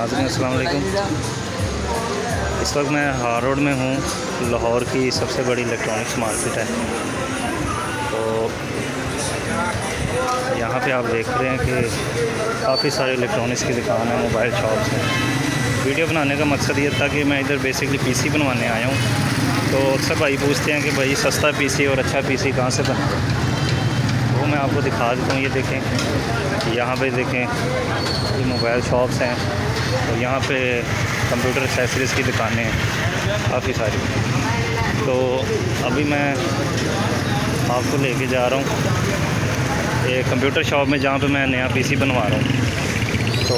नाज़रीन अस्सलाम वालेकुम। इस वक्त मैं हार रोड में हूँ। लाहौर की सबसे बड़ी इलेक्ट्रॉनिक्स मार्केट है। तो यहाँ पे आप देख रहे हैं कि काफ़ी सारे इलेक्ट्रॉनिक्स की दुकान है, मोबाइल शॉप्स हैं। वीडियो बनाने का मकसद ये था कि मैं इधर बेसिकली पीसी बनवाने आया हूँ। तो अक्सर भाई पूछते हैं कि भाई सस्ता पीसी और अच्छा पीसी कहाँ से बनता है, वो मैं आपको दिखा देता हूँ। ये देखें, यहाँ पे देखें, ये मोबाइल शॉप्स हैं और यहाँ पे कंप्यूटर एक्सेसरीज़ की दुकानें हैं काफ़ी सारी। तो अभी मैं आपको लेके जा रहा हूँ एक कंप्यूटर शॉप में जहाँ पे मैं नया पीसी बनवा रहा हूँ। तो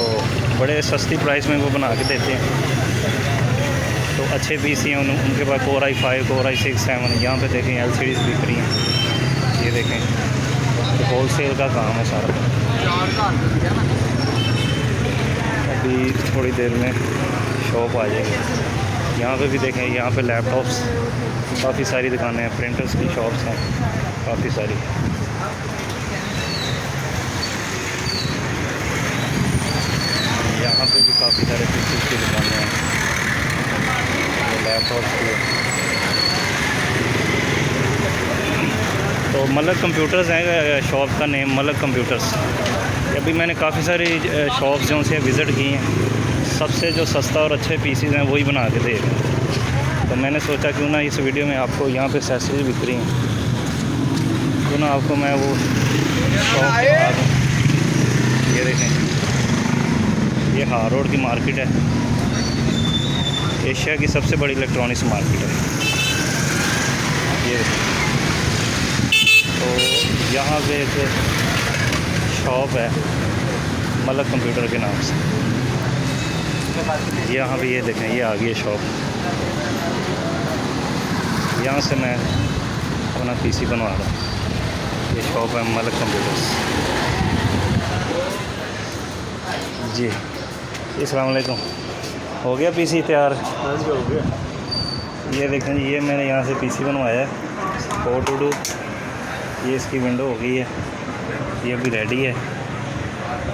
बड़े सस्ती प्राइस में वो बना के देते हैं। तो अच्छे पीसी हैं, उनके पास Core i5, Core i6, 7। यहाँ पे देखें LCDs बिक रही हैं। ये देखें, तो होल सेल का काम है सारा। अभी थोड़ी देर में शॉप आ जाएगी। यहाँ पे भी देखें, यहाँ पे लैपटॉप्स, काफ़ी सारी दुकानें हैं, प्रिंटर्स की शॉप्स हैं काफ़ी सारी। यहाँ पे भी काफ़ी सारे पीसी की दुकानें हैं, लैपटॉप्स की। तो मलक कंप्यूटर्स हैं, शॉप का नेम मलक कंप्यूटर्स। अभी मैंने काफ़ी सारी शॉप्स जो से विज़िट की हैं, सबसे जो सस्ता और अच्छे पीसीज हैं वही बना के दे रहे हैं। तो मैंने सोचा क्यों ना इस वीडियो में आपको यहाँ पे एक्सेसरीज बिक रही हैं, क्यों ना आपको मैं वो शॉप दिखा दूँ। ये देखें, ये हार रोड की मार्केट है, एशिया की सबसे बड़ी इलेक्ट्रॉनिक्स मार्केट है ये। तो यहाँ पे एक शॉप है मलक कंप्यूटर के नाम से। यहाँ पे ये देखें, ये आ गई है शॉप। यहाँ से मैं अपना पीसी बनवा रहा हूँ। ये शॉप है मलक कंप्यूटर्स जी। अस्सलाम वालेकुम। हो गया पीसी तैयार? हाँ जी, हो गया। ये देखें, ये मैंने यहाँ से पीसी बनवाया है 422। ये इसकी विंडो हो गई है, ये अभी रेडी है।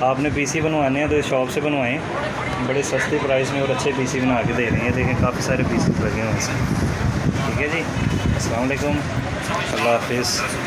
आपने पीसी बनवाने हैं तो इस शॉप से बनवाएं, बड़े सस्ते प्राइस में और अच्छे पीसी बना के दे रहे हैं। देखें, काफ़ी सारे पीसी लगे हुए हैं। ठीक है जी, अस्सलाम वालेकुम, अल्लाह हाफिज़।